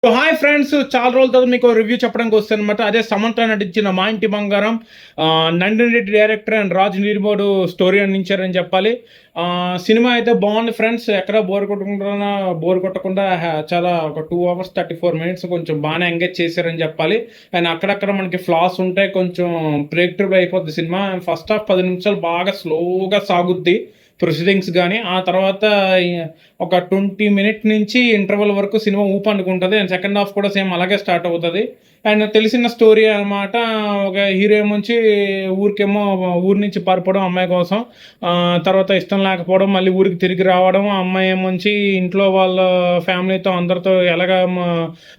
So hi friends, చాలా రోజుల తర్వాత మీకు రివ్యూ చెప్పడానికి వస్తాను అనమాట. అదే సమంత నటించిన మా ఇంటి బంగారం. నందిని రెడ్డి డైరెక్టర్ అండ్ రాజు నీరిబోడు స్టోరీ అందించారని చెప్పాలి. సినిమా అయితే బాగుంది ఫ్రెండ్స్. ఎక్కడ బోర్ కొట్టకుండా చాలా ఒక 2 hours 34 minutes కొంచెం బాగానే ఎంగేజ్ చేశారని చెప్పాలి. అండ్ అక్కడక్కడ మనకి ఫ్లాస్ ఉంటాయి, కొంచెం ప్రెడిక్టబుల్ అయిపోద్ది సినిమా. ఫస్ట్ హాఫ్ 10 నిమిషాలు బాగా స్లోగా సాగుద్ది ప్రొసీడింగ్స్ కానీ, ఆ తర్వాత ఒక 20 minutes నుంచి ఇంటర్వల్ వరకు సినిమా ఊపందుకుంటుంది. అండ్ సెకండ్ హాఫ్ కూడా సేమ్ అలాగే స్టార్ట్ అవుతుంది. అండ్ తెలిసిన స్టోరీ అనమాట. ఒక హీరో ఏమొచ్చి ఊరి నుంచి పారిపోవడం అమ్మాయి కోసం, తర్వాత ఇష్టం లేకపోవడం, మళ్ళీ ఊరికి తిరిగి రావడం, ఆ అమ్మాయి ఏమొచ్చి ఇంట్లో వాళ్ళ ఫ్యామిలీతో అందరితో ఎలాగ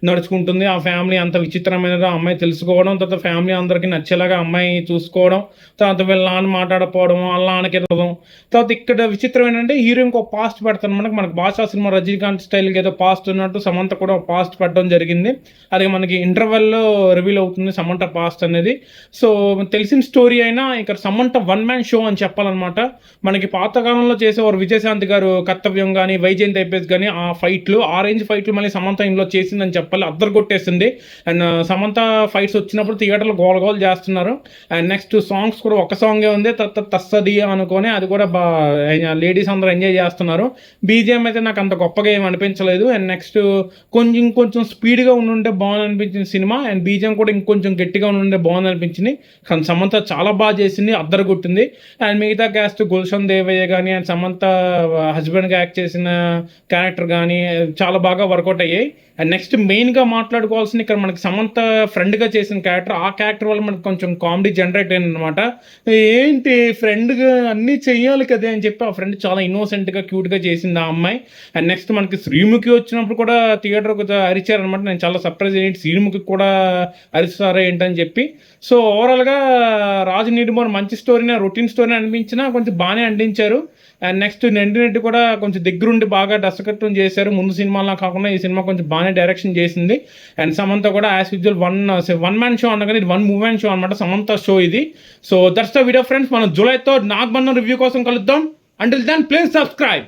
నడుచుకుంటుంది, ఆ ఫ్యామిలీ అంత విచిత్రమైనదో ఆ అమ్మాయి తెలుసుకోవడం, తర్వాత ఫ్యామిలీ అందరికీ నచ్చేలాగా అమ్మాయి చూసుకోవడం, తర్వాత వీళ్ళ నాన్న మాట్లాడకపోవడం, వాళ్ళ నాన్నకి ఎదవడం. తర్వాత ఇక్కడ విచిత్రం ఏంటంటే హీరోయిన్కి ఒక పాస్ట్ పెడతాను. మనకి భాషా సినిమా రజనీకాంత్ స్టైల్కి ఏదో పాస్ట్ ఉన్నట్టు సమంత కూడా పాస్ట్ పెట్టడం జరిగింది. అది మనకి ఇంటర్వెల్లో రివీల్ అవుతుంది సమంత పాస్ట్ అనేది. సో తెలిసిన స్టోరీ అయినా ఇక్కడ సమంత వన్ మ్యాన్ షో అని చెప్పాలన్నమాట. మనకి పాతకాలంలో చేసేవారు విజయశాంతి గారు కర్తవ్యం కానీ, వైజయంతి ఐపీఎస్ కానీ, ఆ ఫైట్లు, ఆ రేంజ్ ఫైట్లు మళ్ళీ సమంత ఇంట్లో చేసిందని చెప్పాలి. అద్దరు కొట్టేసింది. అండ్ సమంత ఫైట్స్ వచ్చినప్పుడు థియేటర్లో గోల చేస్తున్నారు. అండ్ నెక్స్ట్ సాంగ్స్ కూడా ఒక సాంగే ఉంది, తస్సది అనుకొని అది కూడా లేడీస్ అందరూ ఎంజాయ్ చేస్తున్నారు. బీజిఎం అయితే నాకు అంత గొప్పగా ఏమి అనిపించలేదు. అండ్ నెక్స్ట్ ఇంకొంచెం స్పీడ్గా ఉండుంటే బాగుంది అనిపించింది సినిమా. అండ్ బీజిఎం కూడా ఇంకొంచెం గట్టిగా ఉండుంటే బాగుంది అనిపించింది. కానీ సమంత చాలా బాగా చేసింది, అద్దరు కొట్టింది. అండ్ మిగతా క్యాస్ట్ గుల్షన్ దేవయ్య కానీ, అండ్ సమంత హస్బెండ్గా యాక్ట్ చేసిన క్యారెక్టర్ కానీ చాలా బాగా వర్కౌట్ అయ్యాయి. అండ్ నెక్స్ట్ మెయిన్గా మాట్లాడుకోవాల్సిన ఇక్కడ మనకి సమంత ఫ్రెండ్గా చేసిన క్యారెక్టర్, ఆ క్యారెక్టర్ వల్ల మనకు కొంచెం కామెడీ జనరేట్ అయింది అనమాట. ఏంటి ఫ్రెండ్గా అన్నీ చెయ్యాలి కదా అని చెప్పి ఆ ఫ్రెండ్ చాలా ఇన్నోసెంట్గా క్యూట్గా చేసింది ఆ అమ్మాయి. అండ్ నెక్స్ట్ మనకి శ్రీముఖి వచ్చినప్పుడు కూడా థియేటర్కి అరిచారనమాట. నేను చాలా సర్ప్రైజ్ అయ్యింది, శ్రీముఖి కూడా అరిస్తారా ఏంటని చెప్పి. సో ఓవరాల్గా రాజు నీడిమోర్ మంచి స్టోరీని, రొటీన్ స్టోరీని అనిపించినా కొంచెం బాగానే అందించారు. అండ్ నెక్స్ట్ నందిని కూడా కొంచెం దగ్గరుండి బాగా దర్శకత్వం చేశారు. ముందు సినిమాలా కాకుండా ఈ సినిమా కొంచెం బాగానే డైరెక్షన్ చేసింది. అండ్ సమంత కూడా as usual one man show అన్నా కానీ ఇది 1 woman షో అనమాట, సమంత షో ఇది. So that's the video friends. మనం జూలైతో నాగబంధం రివ్యూ కోసం కలుద్దాం. Until then please subscribe.